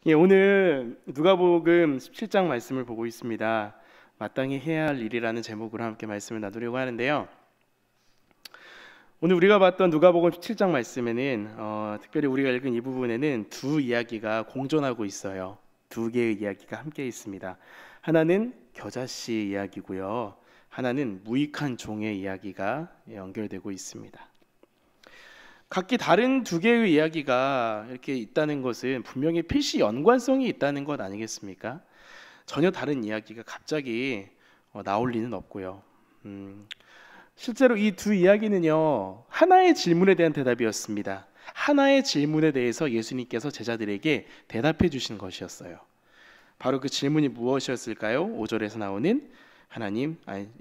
오늘 누가복음 17장 말씀을 보고 있습니다. 마땅히 해야 할 일이라는 제목으로 함께 말씀을 나누려고 하는데요. 오늘 우리가 봤던 누가복음 17장 말씀에는 특별히 우리가 읽은 이 부분에는 두 이야기가 공존하고 있어요. 두 개의 이야기가 함께 있습니다. 하나는 겨자씨 이야기고요. 하나는 무익한 종의 이야기가 연결되고 있습니다. 각기 다른 두 개의 이야기가 이렇게 있다는 것은 분명히 필시 연관성이 있다는 것 아니겠습니까? 전혀 다른 이야기가 갑자기 나올 리는 없고요. 실제로 이 두 이야기는요, 하나의 질문에 대한 대답이었습니다. 하나의 질문에 대해서 예수님께서 제자들에게 대답해 주신 것이었어요. 바로 그 질문이 무엇이었을까요? 5절에서 나오는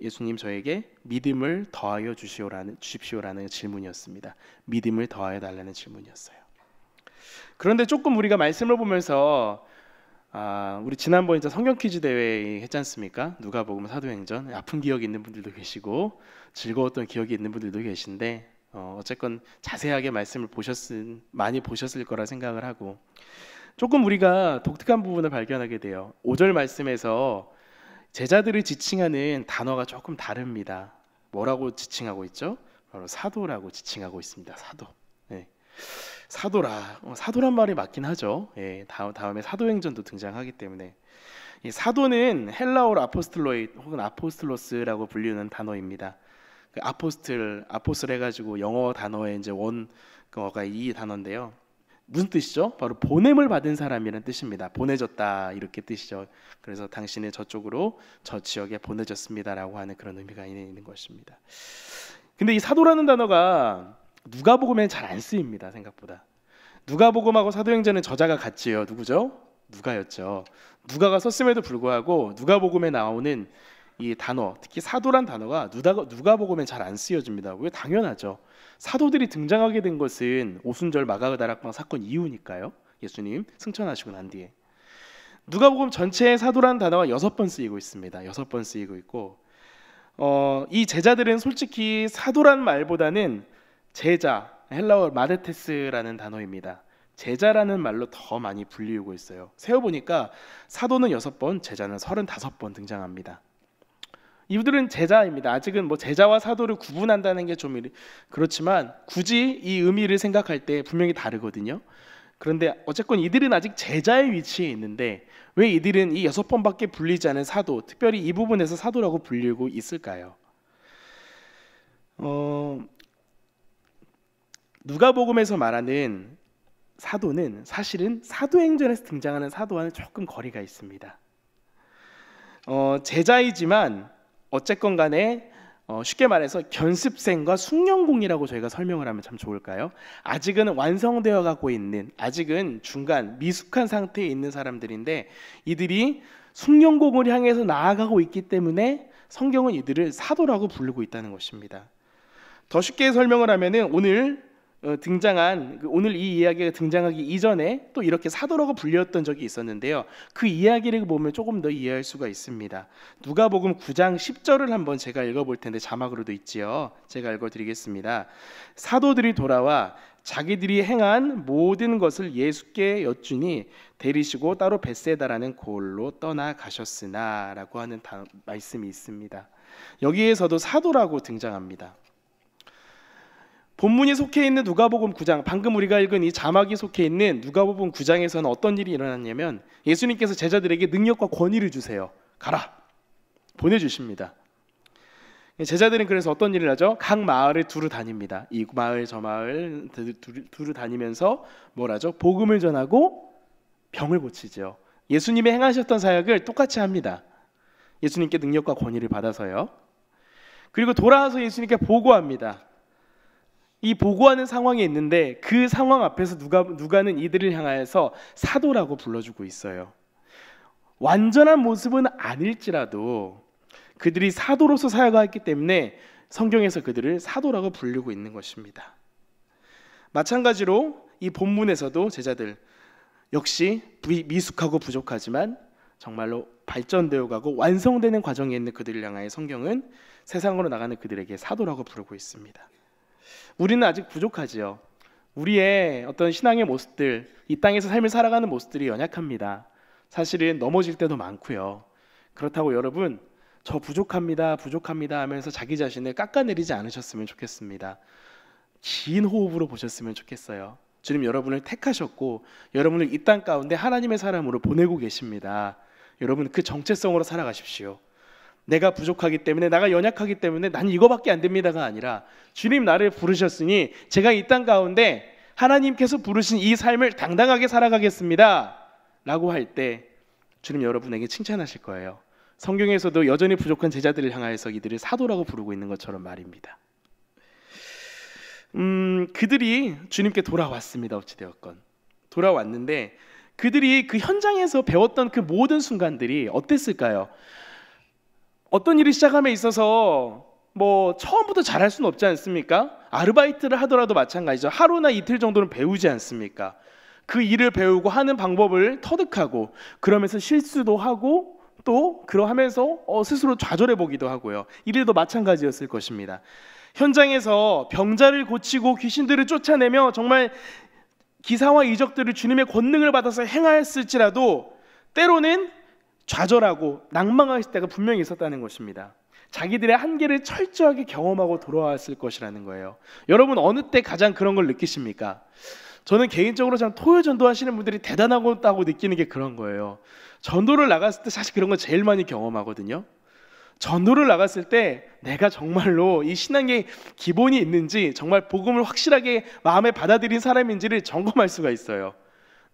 예수님 저에게 믿음을 더하여 주십시오라는 질문이었습니다. 믿음을 더하여 달라는 질문이었어요. 그런데 조금 우리가 말씀을 보면서 우리 지난번에 성경 퀴즈 대회 했지 않습니까? 누가복음 사도행전 아픈 기억이 있는 분들도 계시고 즐거웠던 기억이 있는 분들도 계신데 어쨌건 자세하게 말씀을 많이 보셨을 거라 생각을 하고 조금 우리가 독특한 부분을 발견하게 돼요. 5절 말씀에서 제자들을 지칭하는 단어가 조금 다릅니다. 뭐라고 지칭하고 있죠? 바로 사도라고 지칭하고 있습니다. 사도. 네. 사도란 말이 맞긴 하죠. 예, 다음에 사도행전도 등장하기 때문에 이 사도는 헬라어로 아포스톨로이 혹은 아포스톨로스라고 불리는 단어입니다. 그 아포스톨 해가지고 영어 단어의 이제 원어가 이 단어인데요. 무슨 뜻이죠? 바로 보냄을 받은 사람이라는 뜻입니다. 보내졌다 이렇게 뜻이죠. 그래서 당신은 저쪽으로 저 지역에 보내졌습니다라고 하는 그런 의미가 있는 것입니다. 근데 이 사도라는 단어가 누가복음에는 잘 안 쓰입니다. 생각보다. 누가복음하고 사도행전은 저자가 같지요. 누구죠? 누가였죠. 누가가 썼음에도 불구하고 누가복음에 나오는 이 단어, 특히 사도란 단어가 누가복음엔 잘 안 쓰여집니다. 왜? 당연하죠. 사도들이 등장하게 된 것은 오순절 마가다락방 사건 이후니까요. 예수님 승천하시고 난 뒤에 누가복음 전체에 사도란 단어가 6번 쓰이고 있습니다. 6번 쓰이고 있고 이 제자들은 솔직히 사도란 말보다는 제자, 헬라어 마르테스라는 단어입니다. 제자라는 말로 더 많이 불리우고 있어요. 세어보니까 사도는 6번, 제자는 35번 등장합니다. 이들은 제자입니다. 아직은 제자와 사도를 구분한다는 게 좀 그렇지만 굳이 이 의미를 생각할 때 분명히 다르거든요. 그런데 어쨌건 이들은 아직 제자의 위치에 있는데 왜 이들은 이 6번밖에 불리지 않은 사도, 특별히 이 부분에서 사도라고 불리고 있을까요? 누가복음에서 말하는 사도는 사실은 사도행전에서 등장하는 사도와는 조금 거리가 있습니다. 제자이지만 어쨌건 간에 쉽게 말해서 견습생과 숙련공이라고 저희가 설명을 하면 참 좋을까요? 아직은 완성되어 가고 있는, 아직은 중간 미숙한 상태에 있는 사람들인데 이들이 숙련공을 향해서 나아가고 있기 때문에 성경은 이들을 사도라고 부르고 있다는 것입니다. 더 쉽게 설명을 하면은 오늘 이 이야기가 등장하기 이전에 또 이렇게 사도라고 불렸던 적이 있었는데요. 그 이야기를 보면 조금 더 이해할 수가 있습니다. 누가복음 9장 10절을 한번 제가 읽어볼 텐데 자막으로도 있지요. 제가 읽어드리겠습니다. 사도들이 돌아와 자기들이 행한 모든 것을 예수께 여쭈니 데리시고 따로 벳세다라는 고을로 떠나가셨으나 라고 하는 말씀이 있습니다. 여기에서도 사도라고 등장합니다. 본문이 속해 있는 누가복음 9장, 방금 우리가 읽은 이 자막이 속해 있는 누가복음 9장에서는 어떤 일이 일어났냐면 예수님께서 제자들에게 능력과 권위를 주세요. 가라! 보내주십니다. 제자들은 그래서 어떤 일을 하죠? 각 마을을 두루 다닙니다. 이 마을 저 마을 두루 다니면서 뭘 하죠? 복음을 전하고 병을 고치죠. 예수님이 행하셨던 사역을 똑같이 합니다. 예수님께 능력과 권위를 받아서요. 그리고 돌아와서 예수님께 보고합니다. 이 보고하는 상황이 있는데 그 상황 앞에서 누가는 이들을 향하여서 사도라고 불러주고 있어요. 완전한 모습은 아닐지라도 그들이 사도로서 사역했기 때문에 성경에서 그들을 사도라고 부르고 있는 것입니다. 마찬가지로 이 본문에서도 제자들 역시 미숙하고 부족하지만 정말로 발전되어 가고 완성되는 과정에 있는 그들을 향하여 성경은 세상으로 나가는 그들에게 사도라고 부르고 있습니다. 우리는 아직 부족하지요. 우리의 어떤 신앙의 모습들, 이 땅에서 삶을 살아가는 모습들이 연약합니다. 사실은 넘어질 때도 많고요. 그렇다고 여러분 저 부족합니다 하면서 자기 자신을 깎아내리지 않으셨으면 좋겠습니다. 긴 호흡으로 보셨으면 좋겠어요. 주님 여러분을 택하셨고 여러분을 이 땅 가운데 하나님의 사람으로 보내고 계십니다. 여러분 그 정체성으로 살아가십시오. 내가 부족하기 때문에, 내가 연약하기 때문에 난 이거밖에 안 됩니다가 아니라 주님 나를 부르셨으니 제가 이 땅 가운데 하나님께서 부르신 이 삶을 당당하게 살아가겠습니다 라고 할 때 주님 여러분에게 칭찬하실 거예요. 성경에서도 여전히 부족한 제자들을 향하여서 이들을 사도라고 부르고 있는 것처럼 말입니다. 그들이 주님께 돌아왔습니다. 어찌되었건 돌아왔는데 그들이 그 현장에서 배웠던 그 모든 순간들이 어땠을까요? 어떤 일을 시작함에 있어서 뭐 처음부터 잘할 수는 없지 않습니까? 아르바이트를 하더라도 마찬가지죠. 하루나 이틀 정도는 배우지 않습니까? 그 일을 배우고 하는 방법을 터득하고 그러면서 실수도 하고 또 그러하면서 스스로 좌절해 보기도 하고요. 이들도 마찬가지였을 것입니다. 현장에서 병자를 고치고 귀신들을 쫓아내며 정말 기사와 이적들을 주님의 권능을 받아서 행하였을지라도 때로는 좌절하고 낭망하실 때가 분명히 있었다는 것입니다. 자기들의 한계를 철저하게 경험하고 돌아왔을 것이라는 거예요. 여러분 어느 때 가장 그런 걸 느끼십니까? 저는 개인적으로 참 토요 전도하시는 분들이 대단하다고 느끼는 게 그런 거예요. 전도를 나갔을 때 사실 그런 거 제일 많이 경험하거든요. 전도를 나갔을 때 내가 정말로 이 신앙의 기본이 있는지, 정말 복음을 확실하게 마음에 받아들인 사람인지를 점검할 수가 있어요.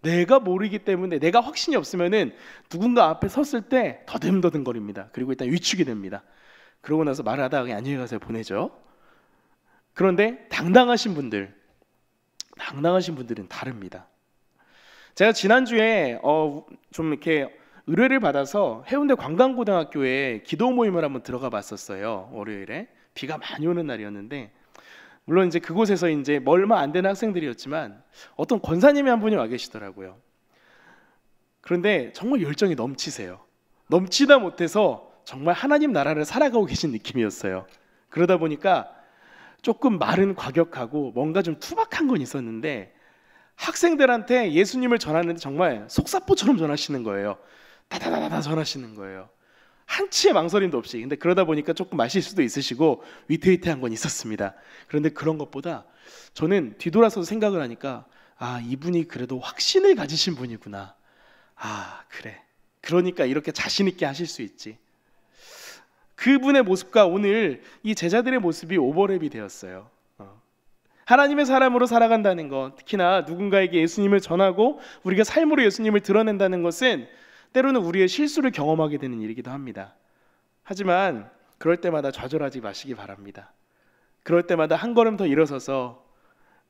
내가 모르기 때문에, 내가 확신이 없으면은 누군가 앞에 섰을 때 더듬더듬거립니다. 그리고 일단 위축이 됩니다. 그러고 나서 말을 하다가 그냥 안녕히 가세요 보내죠. 그런데 당당하신 분들은 다릅니다. 제가 지난주에 좀 이렇게 의뢰를 받아서 해운대 관광고등학교에 기도 모임을 한번 들어가 봤었어요. 월요일에 비가 많이 오는 날이었는데, 물론 이제 그곳에서 이제 얼마 안 되는 학생들이었지만 어떤 권사님이 한 분이 와 계시더라고요. 그런데 정말 열정이 넘치세요. 넘치다 못해서 정말 하나님 나라를 살아가고 계신 느낌이었어요. 그러다 보니까 조금 말은 과격하고 뭔가 좀 투박한 건 있었는데 학생들한테 예수님을 전하는데 정말 속사포처럼 전하시는 거예요. 다다다다 전하시는 거예요. 한치의 망설임도 없이. 근데 그러다 보니까 조금 마실 수도 있으시고 위태위태한 건 있었습니다. 그런데 그런 것보다 저는 뒤돌아서서 생각을 하니까 이분이 그래도 확신을 가지신 분이구나. 그래. 그러니까 이렇게 자신 있게 하실 수 있지. 그분의 모습과 오늘 이 제자들의 모습이 오버랩이 되었어요. 하나님의 사람으로 살아간다는 것, 특히나 누군가에게 예수님을 전하고 우리가 삶으로 예수님을 드러낸다는 것은 때로는 우리의 실수를 경험하게 되는 일이기도 합니다. 하지만 그럴 때마다 좌절하지 마시기 바랍니다. 그럴 때마다 한 걸음 더 일어서서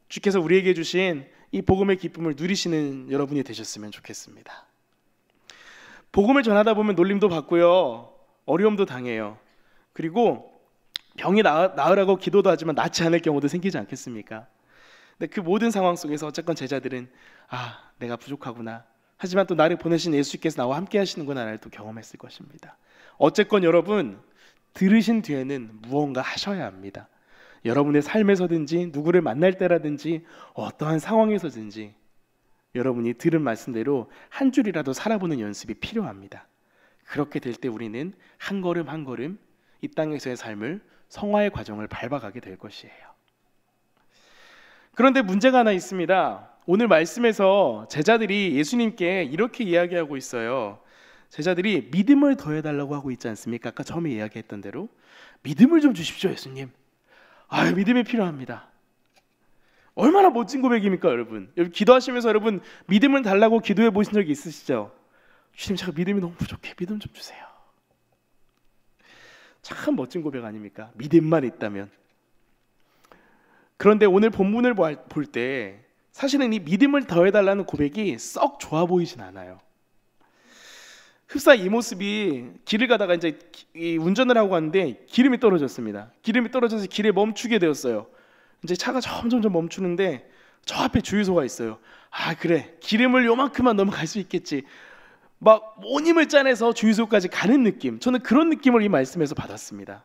주께서 우리에게 주신 이 복음의 기쁨을 누리시는 여러분이 되셨으면 좋겠습니다. 복음을 전하다 보면 놀림도 받고요, 어려움도 당해요. 그리고 병이 나으라고 기도도 하지만 낫지 않을 경우도 생기지 않겠습니까? 근데 그 모든 상황 속에서 어쨌건 제자들은 내가 부족하구나, 하지만 또 나를 보내신 예수께서 나와 함께 하시는구나 라를 또 경험했을 것입니다. 어쨌건 여러분 들으신 뒤에는 무언가 하셔야 합니다. 여러분의 삶에서든지 누구를 만날 때라든지 어떠한 상황에서든지 여러분이 들은 말씀대로 한 줄이라도 살아보는 연습이 필요합니다. 그렇게 될 때 우리는 한 걸음 한 걸음 이 땅에서의 삶을, 성화의 과정을 밟아가게 될 것이에요. 그런데 문제가 하나 있습니다. 오늘 말씀에서 제자들이 예수님께 이렇게 이야기하고 있어요. 제자들이 믿음을 더해달라고 하고 있지 않습니까? 아까 처음에 이야기했던 대로 믿음을 좀 주십시오 예수님. 믿음이 필요합니다. 얼마나 멋진 고백입니까 여러분? 기도하시면서 여러분 믿음을 달라고 기도해 보신 적이 있으시죠? 주님 제가 믿음이 너무 부족해, 믿음 좀 주세요. 참 멋진 고백 아닙니까? 믿음만 있다면. 그런데 오늘 본문을 볼 때 사실은 이 믿음을 더해달라는 고백이 썩 좋아 보이진 않아요. 흡사 이 모습이 길을 가다가 이제 운전을 하고 갔는데 기름이 떨어졌습니다. 기름이 떨어져서 길에 멈추게 되었어요. 이제 차가 점점 멈추는데 저 앞에 주유소가 있어요. 그래, 기름을 요만큼만 넣으면 갈 수 있겠지. 막 온 힘을 짜내서 주유소까지 가는 느낌, 저는 그런 느낌을 이 말씀에서 받았습니다.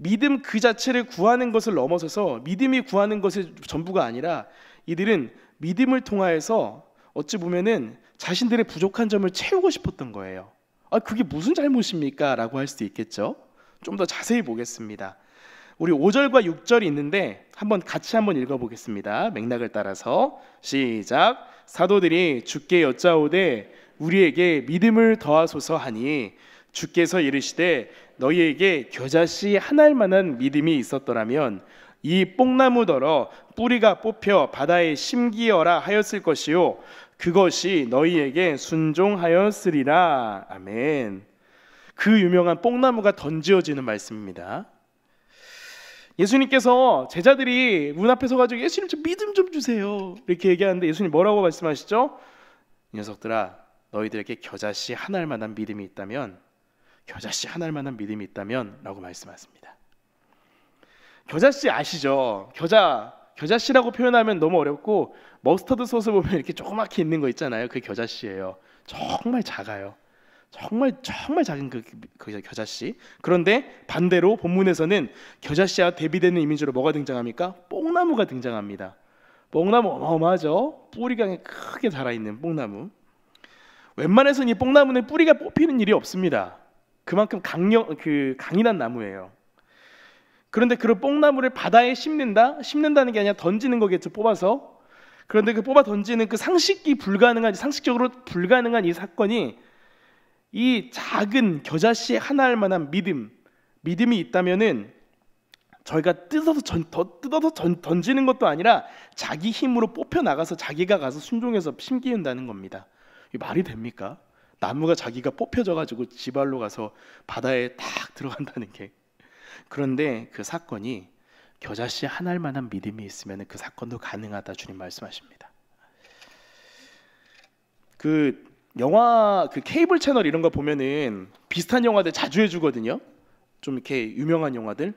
믿음 그 자체를 구하는 것을 넘어서서 믿음이 구하는 것이 전부가 아니라 이들은 믿음을 통하여서 어찌 보면은 자신들의 부족한 점을 채우고 싶었던 거예요. 그게 무슨 잘못입니까? 라고 할 수도 있겠죠. 좀 더 자세히 보겠습니다. 우리 5절과 6절이 있는데 같이 한번 읽어보겠습니다. 맥락을 따라서 시작. 사도들이 주께 여짜오되 우리에게 믿음을 더하소서 하니 주께서 이르시되 너희에게 겨자씨 한 알만한 믿음이 있었더라면 이 뽕나무더러 뿌리가 뽑혀 바다에 심기어라 하였을 것이요 그것이 너희에게 순종하였으리라. 아멘. 그 유명한 뽕나무가 던지어지는 말씀입니다. 예수님께서 제자들이 문 앞에 서가지고 예수님 좀 믿음 좀 주세요 이렇게 얘기하는데 예수님 뭐라고 말씀하시죠? 이 녀석들아 너희들에게 겨자씨 한 알만한 믿음이 있다면 겨자씨 한 알만한 믿음이 있다면 라고 말씀하십니다. 겨자씨 아시죠? 겨자씨라고 표현하면 너무 어렵고 머스터드 소스 보면 이렇게 조그맣게 있는 거 있잖아요. 그게 겨자씨예요. 정말 작아요. 정말 작은 그 겨자씨. 그런데 반대로 본문에서는 겨자씨와 대비되는 이미지로 뭐가 등장합니까? 뽕나무가 등장합니다. 뽕나무 어마어마하죠? 뿌리가 크게 자라있는 뽕나무. 웬만해서는 이 뽕나무는 뿌리가 뽑히는 일이 없습니다. 그만큼 강인한 나무예요. 그런데 그 뽕나무를 바다에 심는다는 게 아니라 던지는 거겠죠. 뽑아서. 그런데 그 뽑아 던지는 그 상식적으로 불가능한 이 사건이 이 작은 겨자씨 하나할 만한 믿음이 있다면은 저희가 뜯어서 던지는 것도 아니라 자기 힘으로 뽑혀 나가서 자기가 가서 순종해서 심기운다는 겁니다. 이 말이 됩니까? 나무가 자기가 뽑혀져 가지고 지발로 가서 바다에 딱 들어간다는 게. 그런데 그 사건이 겨자씨 하나할 만한 믿음이 있으면 그 사건도 가능하다 주님 말씀하십니다. 영화 케이블 채널 이런 거 보면은 비슷한 영화들 자주 해주거든요. 좀 이렇게 유명한 영화들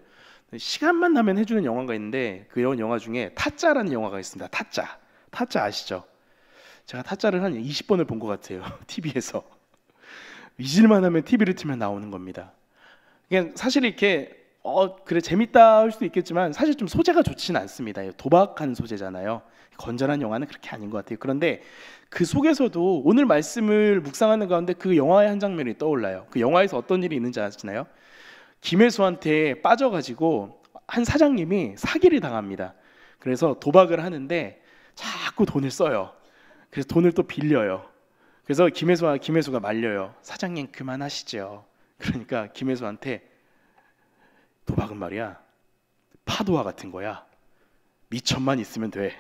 시간만 나면 해주는 영화가 있는데 그런 영화 중에 타짜라는 영화가 있습니다. 타짜 아시죠? 제가 타짜를 한 20번을 본 것 같아요. TV에서 잊을만 하면 TV를 틀면 나오는 겁니다. 그냥 사실 이렇게 그래 재밌다 할 수도 있겠지만 사실 좀 소재가 좋지는 않습니다. 도박한 소재잖아요. 건전한 영화는 그렇게 아닌 것 같아요. 그런데 그 속에서도 오늘 말씀을 묵상하는 가운데 그 영화의 한 장면이 떠올라요. 그 영화에서 어떤 일이 있는지 아시나요? 김혜수한테 빠져가지고 한 사장님이 사기를 당합니다. 그래서 도박을 하는데 자꾸 돈을 써요. 그래서 돈을 또 빌려요. 그래서 김혜수가 말려요. 사장님 그만하시죠. 그러니까 김혜수한테 도박은 말이야 파도와 같은 거야. 미천만 있으면 돼.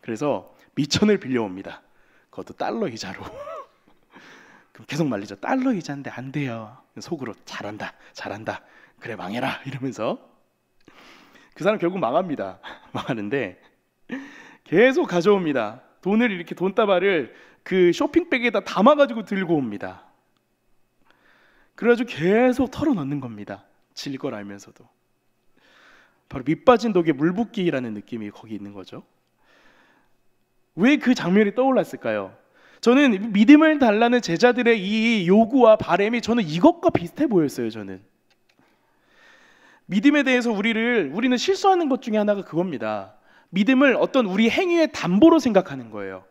그래서 미천을 빌려옵니다. 그것도 달러 이자로. 그럼 계속 말리죠. 달러 이자인데 안 돼요. 속으로 잘한다. 그래 망해라 이러면서 그 사람 결국 망합니다. 망하는데 계속 가져옵니다. 돈을 이렇게 돈다발을 그 쇼핑백에다 담아가지고 들고 옵니다. 그래가지고 계속 털어넣는 겁니다. 질 걸 알면서도. 바로 밑빠진 독에 물 붓기라는 느낌이 거기 있는 거죠. 왜 그 장면이 떠올랐을까요? 저는 믿음을 달라는 제자들의 이 요구와 바람이 저는 이것과 비슷해 보였어요. 저는 믿음에 대해서 우리는 실수하는 것 중에 하나가 그겁니다. 믿음을 어떤 우리 행위의 담보로 생각하는 거예요.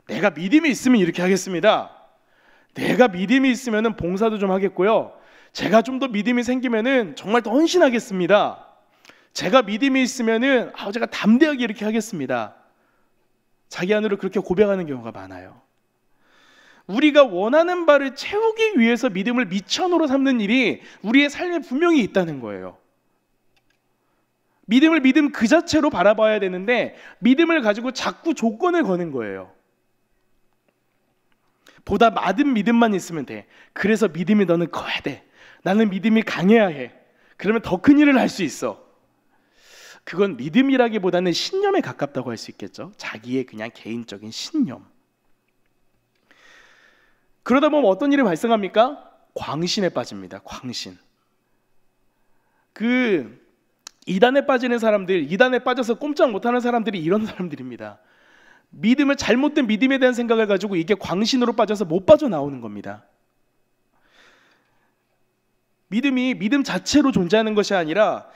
내가 믿음이 있으면 이렇게 하겠습니다. 내가 믿음이 있으면 봉사도 좀 하겠고요. 제가 좀 더 믿음이 생기면은 정말 더 헌신하겠습니다. 제가 믿음이 있으면은 제가 담대하게 이렇게 하겠습니다. 자기 안으로 그렇게 고백하는 경우가 많아요. 우리가 원하는 바를 채우기 위해서 믿음을 미천으로 삼는 일이 우리의 삶에 분명히 있다는 거예요. 믿음을 믿음 그 자체로 바라봐야 되는데 믿음을 가지고 자꾸 조건을 거는 거예요. 보다 많은 믿음만 있으면 돼. 그래서 믿음이 너는 커야 돼. 나는 믿음이 강해야 해. 그러면 더 큰 일을 할 수 있어. 그건 믿음이라기보다는 신념에 가깝다고 할 수 있겠죠. 자기의 그냥 개인적인 신념. 그러다 보면 어떤 일이 발생합니까? 광신에 빠집니다. 광신. 이단에 빠지는 사람들, 이단에 빠져서 꼼짝 못하는 사람들이 이런 사람들입니다. 잘못된 믿음에 대한 생각을 가지고 이게 광신으로 빠져서 못 빠져나오는 겁니다. 믿음이 믿음 자체로 존재하는 것이 아니라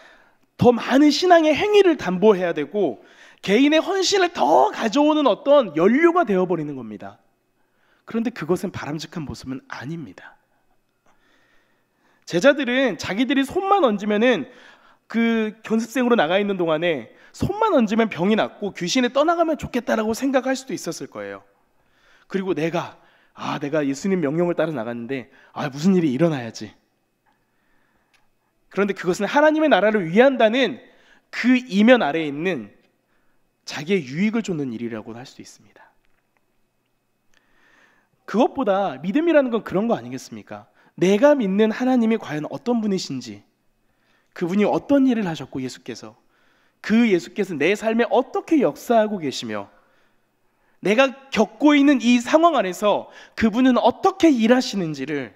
더 많은 신앙의 행위를 담보해야 되고 개인의 헌신을 더 가져오는 어떤 연료가 되어버리는 겁니다. 그런데 그것은 바람직한 모습은 아닙니다. 제자들은 자기들이 손만 얹으면은 그 견습생으로 나가 있는 동안에 손만 얹으면 병이 낫고 귀신이 떠나가면 좋겠다라고 생각할 수도 있었을 거예요. 그리고 내가 예수님 명령을 따라 나갔는데 무슨 일이 일어나야지. 그런데 그것은 하나님의 나라를 위한다는 그 이면 아래에 있는 자기의 유익을 쫓는 일이라고 할 수 있습니다. 그것보다 믿음이라는 건 그런 거 아니겠습니까? 내가 믿는 하나님이 과연 어떤 분이신지, 그분이 어떤 일을 하셨고 예수께서 내 삶에 어떻게 역사하고 계시며 내가 겪고 있는 이 상황 안에서 그분은 어떻게 일하시는지를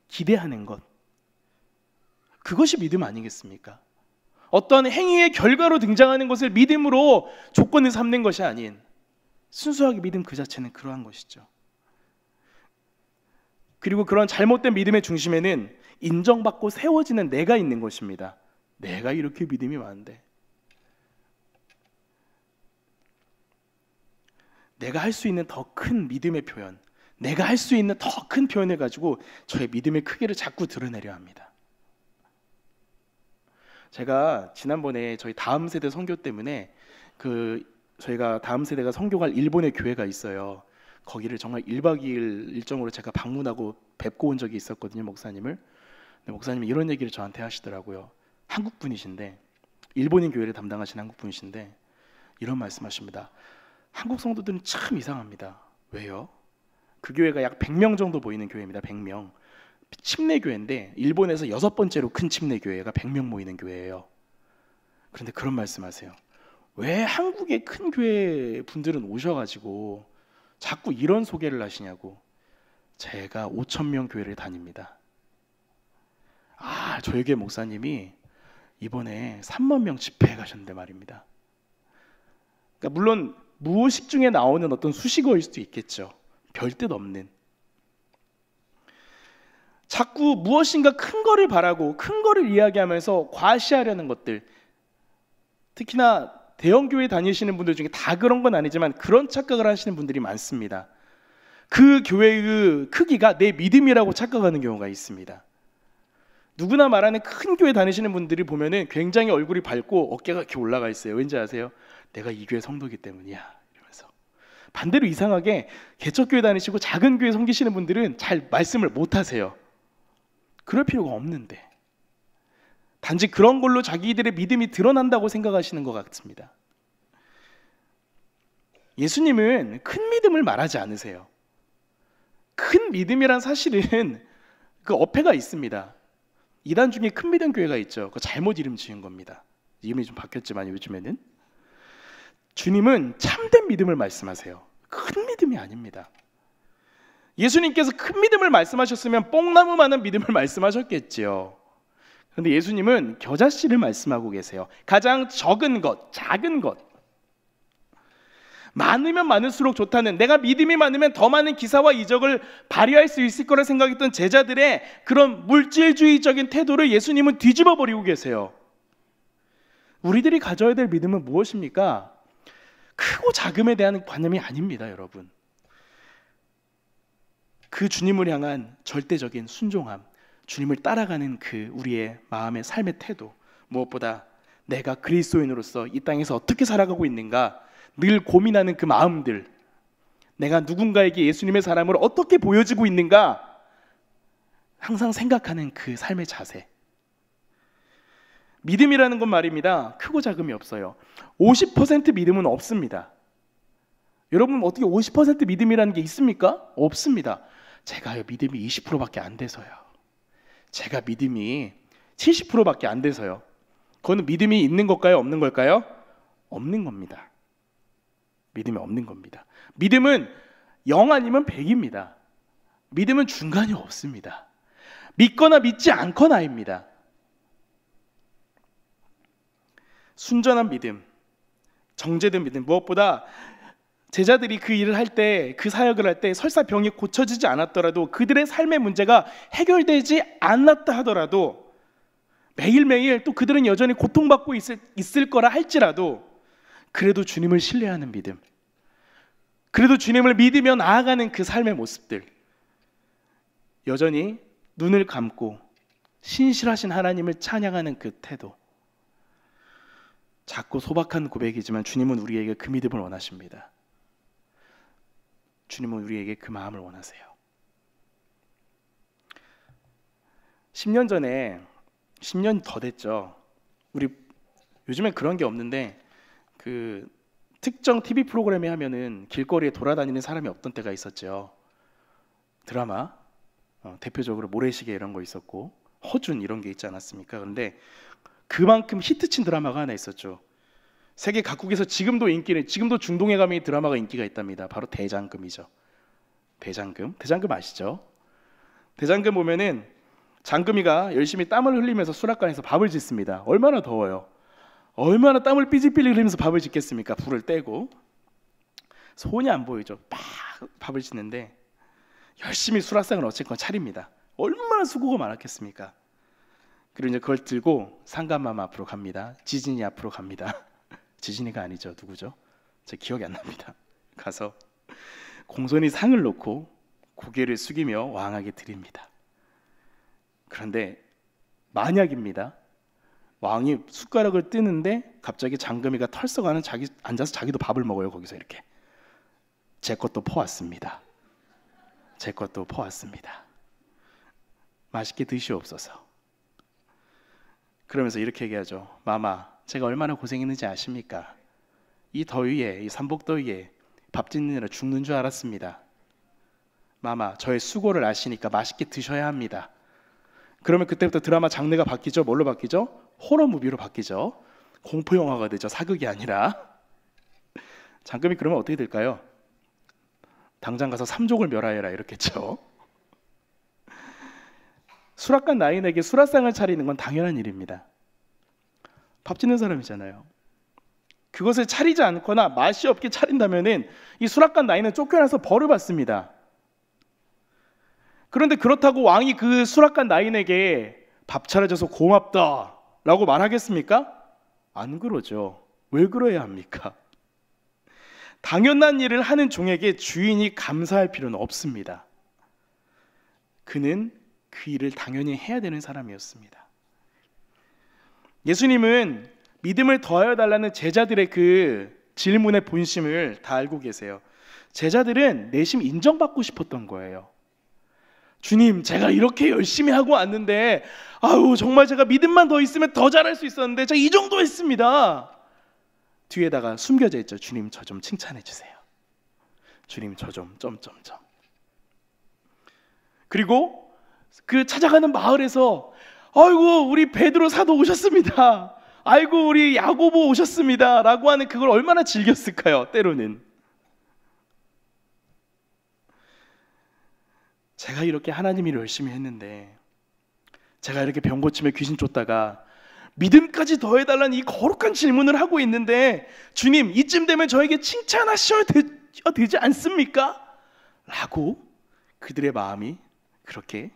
기대하는 것, 그것이 믿음 아니겠습니까? 어떤 행위의 결과로 등장하는 것을 믿음으로 조건을 삼는 것이 아닌 순수하게 믿음 그 자체는 그러한 것이죠. 그리고 그런 잘못된 믿음의 중심에는 인정받고 세워지는 내가 있는 것입니다. 내가 이렇게 믿음이 많은데, 내가 할 수 있는 더 큰 믿음의 표현, 내가 할 수 있는 더 큰 표현을 가지고 저의 믿음의 크기를 자꾸 드러내려 합니다. 제가 지난번에 저희 다음 세대 선교 때문에 저희가 다음 세대가 선교할 일본의 교회가 있어요. 거기를 정말 1박 2일 일정으로 제가 방문하고 뵙고 온 적이 있었거든요, 목사님을. 근데 목사님이 이런 얘기를 저한테 하시더라고요. 한국 분이신데, 일본인 교회를 담당하신 한국 분이신데 이런 말씀하십니다. 한국 성도들은 참 이상합니다. 왜요? 그 교회가 약 100명 정도 모이는 교회입니다. 100명. 침례 교회인데 일본에서 6번째로 큰 침례 교회가 100명 모이는 교회예요. 그런데 그런 말씀하세요. 왜 한국의 큰 교회 분들은 오셔가지고 자꾸 이런 소개를 하시냐고. 제가 5,000명 교회를 다닙니다. 저희 교회 목사님이 이번에 3만 명 집회에 가셨는데 말입니다. 그러니까 물론 무의식 중에 나오는 어떤 수식어일 수도 있겠죠. 별 뜻 없는. 자꾸 무엇인가 큰 거를 바라고 큰 거를 이야기하면서 과시하려는 것들, 특히나 대형교회 다니시는 분들 중에 다 그런 건 아니지만 그런 착각을 하시는 분들이 많습니다. 그 교회의 크기가 내 믿음이라고 착각하는 경우가 있습니다. 누구나 말하는 큰 교회 다니시는 분들이 보면은 굉장히 얼굴이 밝고 어깨가 이렇게 올라가 있어요. 왠지 아세요? 내가 이 교회 성도기 때문이야 이러면서. 반대로 이상하게 개척교회 다니시고 작은 교회 섬기시는 분들은 잘 말씀을 못 하세요. 그럴 필요가 없는데 단지 그런 걸로 자기들의 믿음이 드러난다고 생각하시는 것 같습니다. 예수님은 큰 믿음을 말하지 않으세요. 큰 믿음이란 사실은 그 어폐가 있습니다. 이단 중에 큰 믿음 교회가 있죠. 그 잘못 이름 지은 겁니다. 이름이 좀 바뀌었지만 요즘에는 주님은 참된 믿음을 말씀하세요. 큰 믿음이 아닙니다. 예수님께서 큰 믿음을 말씀하셨으면 뽕나무 많은 믿음을 말씀하셨겠지요. 그런데 예수님은 겨자씨를 말씀하고 계세요. 가장 적은 것, 작은 것. 많으면 많을수록 좋다는, 내가 믿음이 많으면 더 많은 기사와 이적을 발휘할 수 있을 거라 생각했던 제자들의 그런 물질주의적인 태도를 예수님은 뒤집어 버리고 계세요. 우리들이 가져야 될 믿음은 무엇입니까? 크고 작음에 대한 관념이 아닙니다, 여러분. 그 주님을 향한 절대적인 순종함, 주님을 따라가는 그 우리의 마음의 삶의 태도, 무엇보다 내가 그리스도인으로서 이 땅에서 어떻게 살아가고 있는가 늘 고민하는 그 마음들, 내가 누군가에게 예수님의 사람을 어떻게 보여지고 있는가 항상 생각하는 그 삶의 자세. 믿음이라는 건 말입니다, 크고 작음이 없어요. 50% 믿음은 없습니다. 여러분 어떻게 50% 믿음이라는 게 있습니까? 없습니다. 제가요 믿음이 20%밖에 안 돼서요. 제가 믿음이 70%밖에 안 돼서요. 그거는 믿음이 있는 걸까요? 없는 걸까요? 없는 겁니다. 믿음이 없는 겁니다. 믿음은 0 아니면 100입니다. 믿음은 중간이 없습니다. 믿거나 믿지 않거나입니다. 순전한 믿음, 정제된 믿음, 무엇보다 제자들이 그 일을 할 때, 그 사역을 할 때 설사 병이 고쳐지지 않았더라도, 그들의 삶의 문제가 해결되지 않았다 하더라도, 매일매일 또 그들은 여전히 고통받고 있을 거라 할지라도, 그래도 주님을 신뢰하는 믿음, 그래도 주님을 믿으며 나아가는 그 삶의 모습들, 여전히 눈을 감고 신실하신 하나님을 찬양하는 그 태도, 작고 소박한 고백이지만 주님은 우리에게 그 믿음을 원하십니다. 주님은 우리에게 그 마음을 원하세요. 10년 전에, 10년 더 됐죠. 우리 요즘엔 그런 게 없는데 그 특정 TV 프로그램에 하면은 길거리에 돌아다니는 사람이 없던 때가 있었죠. 드라마, 대표적으로 모래시계 이런 거 있었고 허준 이런 게 있지 않았습니까? 그런데 그만큼 히트친 드라마가 하나 있었죠. 세계 각국에서 지금도 중동에 가면 이 드라마가 인기가 있답니다. 바로 대장금이죠. 대장금 아시죠? 대장금 보면은 장금이가 열심히 땀을 흘리면서 수락관에서 밥을 짓습니다. 얼마나 더워요. 얼마나 땀을 삐질삐질 흘리면서 밥을 짓겠습니까? 불을 떼고 손이 안 보이죠. 막 밥을 짓는데 열심히 수락상을 어쨌건 차립니다. 얼마나 수고가 많았겠습니까? 그리고 이제 그걸 들고 상감마마 앞으로 갑니다. 지진이 앞으로 갑니다. 지진이가 아니죠. 누구죠? 제 기억이 안 납니다. 가서 공손히 상을 놓고 고개를 숙이며 왕에게 드립니다. 그런데 만약입니다. 왕이 숟가락을 뜨는데 갑자기 장금이가 털썩 앉아서 자기도 밥을 먹어요. 거기서 이렇게. 제 것도 퍼왔습니다. 제 것도 퍼왔습니다. 맛있게 드시옵소서. 그러면서 이렇게 얘기하죠. 마마, 제가 얼마나 고생했는지 아십니까? 이 더위에, 이 삼복더위에 밥 짓느라 죽는 줄 알았습니다. 마마, 저의 수고를 아시니까 맛있게 드셔야 합니다. 그러면 그때부터 드라마 장르가 바뀌죠. 뭘로 바뀌죠? 호러 무비로 바뀌죠. 공포 영화가 되죠. 사극이 아니라. 장금이 그러면 어떻게 될까요? 당장 가서 삼족을 멸하여라 이렇겠죠. 수락관 나인에게 수라상을 차리는 건 당연한 일입니다. 밥 짓는 사람이잖아요. 그것을 차리지 않거나 맛이 없게 차린다면은 이 수락관 나인은 쫓겨나서 벌을 받습니다. 그런데 그렇다고 왕이 그 수락관 나인에게 밥 차려줘서 고맙다 라고 말하겠습니까? 안 그러죠. 왜 그래야 합니까? 당연한 일을 하는 종에게 주인이 감사할 필요는 없습니다. 그는 그 일을 당연히 해야 되는 사람이었습니다. 예수님은 믿음을 더하여 달라는 제자들의 그 질문의 본심을 다 알고 계세요. 제자들은 내심 인정받고 싶었던 거예요. 주님, 제가 이렇게 열심히 하고 왔는데 정말 제가 믿음만 더 있으면 더 잘할 수 있었는데 제가 이 정도 했습니다. 뒤에다가 숨겨져 있죠. 주님, 저 좀 칭찬해 주세요. 주님, 저 좀 점점점. 그리고 그 찾아가는 마을에서 아이고 우리 베드로 사도 오셨습니다. 아이고 우리 야고보 오셨습니다 라고 하는 그걸 얼마나 즐겼을까요? 때로는 제가 이렇게 하나님 일을 열심히 했는데, 제가 이렇게 병 고치며 귀신 쫓다가 믿음까지 더해달라는 이 거룩한 질문을 하고 있는데 주님, 이쯤 되면 저에게 칭찬하셔야 되지 않습니까? 라고 그들의 마음이, 그렇게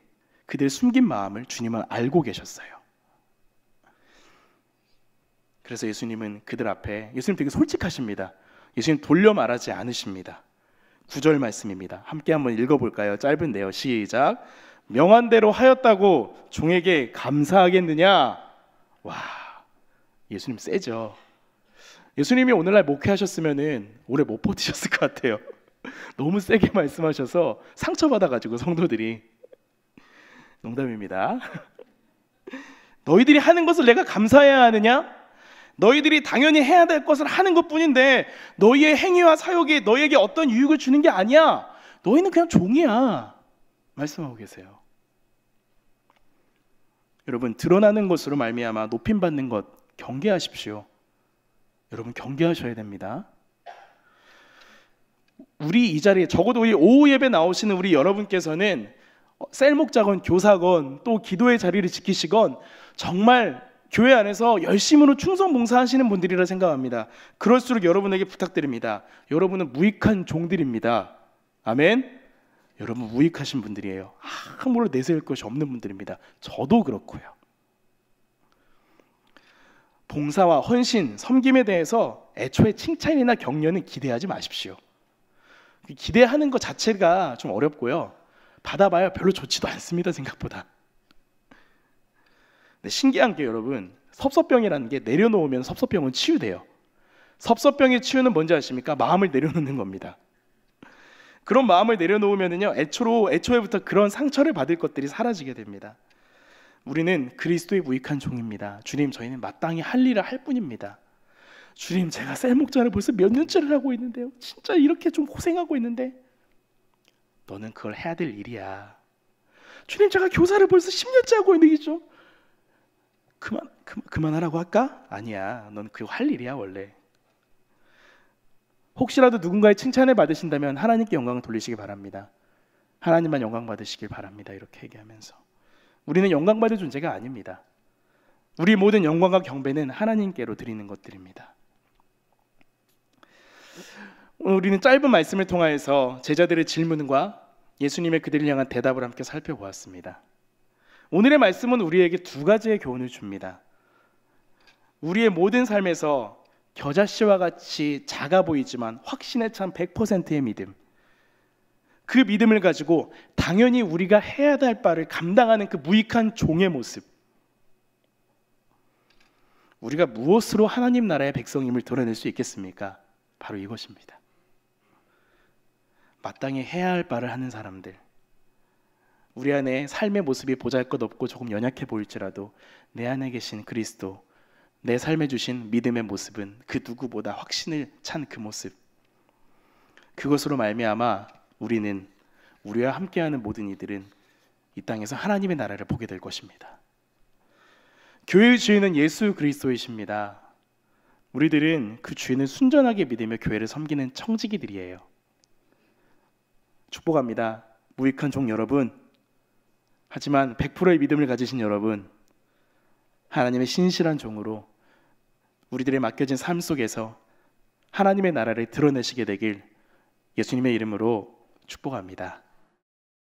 그들의 숨긴 마음을 주님은 알고 계셨어요. 그래서 예수님은 그들 앞에, 예수님 되게 솔직하십니다. 예수님 돌려 말하지 않으십니다. 9절 말씀입니다. 함께 한번 읽어볼까요? 짧은데요. 시작. 명한 대로 하였다고 종에게 감사하겠느냐? 와, 예수님 세죠. 예수님이 오늘날 목회하셨으면은 오래 못 버티셨을 것 같아요. 너무 세게 말씀하셔서 상처받아가지고 성도들이. 농담입니다. 너희들이 하는 것을 내가 감사해야 하느냐? 너희들이 당연히 해야 될 것을 하는 것뿐인데 너희의 행위와 사역이 너희에게 어떤 유익을 주는 게 아니야. 너희는 그냥 종이야. 말씀하고 계세요. 여러분, 드러나는 것으로 말미암아 높임받는 것 경계하십시오. 여러분, 경계하셔야 됩니다. 우리 이 자리에, 적어도 우리 오후 예배 나오시는 우리 여러분께서는 셀목자건 교사건 또 기도의 자리를 지키시건 정말 교회 안에서 열심으로 충성 봉사하시는 분들이라 생각합니다. 그럴수록 여러분에게 부탁드립니다. 여러분은 무익한 종들입니다. 아멘. 여러분 무익하신 분들이에요. 아무로 내세울 것이 없는 분들입니다. 저도 그렇고요. 봉사와 헌신, 섬김에 대해서 애초에 칭찬이나 격려는 기대하지 마십시오. 기대하는 것 자체가 좀 어렵고요. 받아봐야 별로 좋지도 않습니다. 생각보다. 근데 신기한 게 여러분, 섭섭병이라는 게 내려놓으면 섭섭병은 치유돼요. 섭섭병의 치유는 뭔지 아십니까? 마음을 내려놓는 겁니다. 그런 마음을 내려놓으면요, 애초에부터 그런 상처를 받을 것들이 사라지게 됩니다. 우리는 그리스도의 무익한 종입니다. 주님, 저희는 마땅히 할 일을 할 뿐입니다. 주님, 제가 셀목자를 벌써 몇 년째를 하고 있는데요, 진짜 이렇게 좀 고생하고 있는데 너는 그걸 해야 될 일이야. 주님, 제가 교사를 벌써 10년째 하고 있는데 좀 그만하라고 할까? 아니야, 넌 그거 할 일이야 원래. 혹시라도 누군가의 칭찬을 받으신다면 하나님께 영광을 돌리시기 바랍니다. 하나님만 영광 받으시길 바랍니다. 이렇게 얘기하면서 우리는 영광 받을 존재가 아닙니다. 우리 모든 영광과 경배는 하나님께로 드리는 것들입니다. 오늘 우리는 짧은 말씀을 통하여서 제자들의 질문과 예수님의 그들을 향한 대답을 함께 살펴보았습니다. 오늘의 말씀은 우리에게 두 가지의 교훈을 줍니다. 우리의 모든 삶에서 겨자씨와 같이 작아 보이지만 확신에 찬 100%의 믿음, 그 믿음을 가지고 당연히 우리가 해야 할 바를 감당하는 그 무익한 종의 모습, 우리가 무엇으로 하나님 나라의 백성임을 드러낼 수 있겠습니까? 바로 이것입니다. 마땅히 해야 할 바를 하는 사람들, 우리 안에 삶의 모습이 보잘것없고 조금 연약해 보일지라도 내 안에 계신 그리스도, 내 삶에 주신 믿음의 모습은 그 누구보다 확신을 찬 그 모습, 그것으로 말미암아 우리는, 우리와 함께하는 모든 이들은 이 땅에서 하나님의 나라를 보게 될 것입니다. 교회의 주인은 예수 그리스도이십니다. 우리들은 그 주인을 순전하게 믿으며 교회를 섬기는 청지기들이에요. 축복합니다. 무익한 종 여러분, 하지만 100%의 믿음을 가지신 여러분, 하나님의 신실한 종으로 우리들의 맡겨진 삶 속에서 하나님의 나라를 드러내시게 되길 예수님의 이름으로 축복합니다.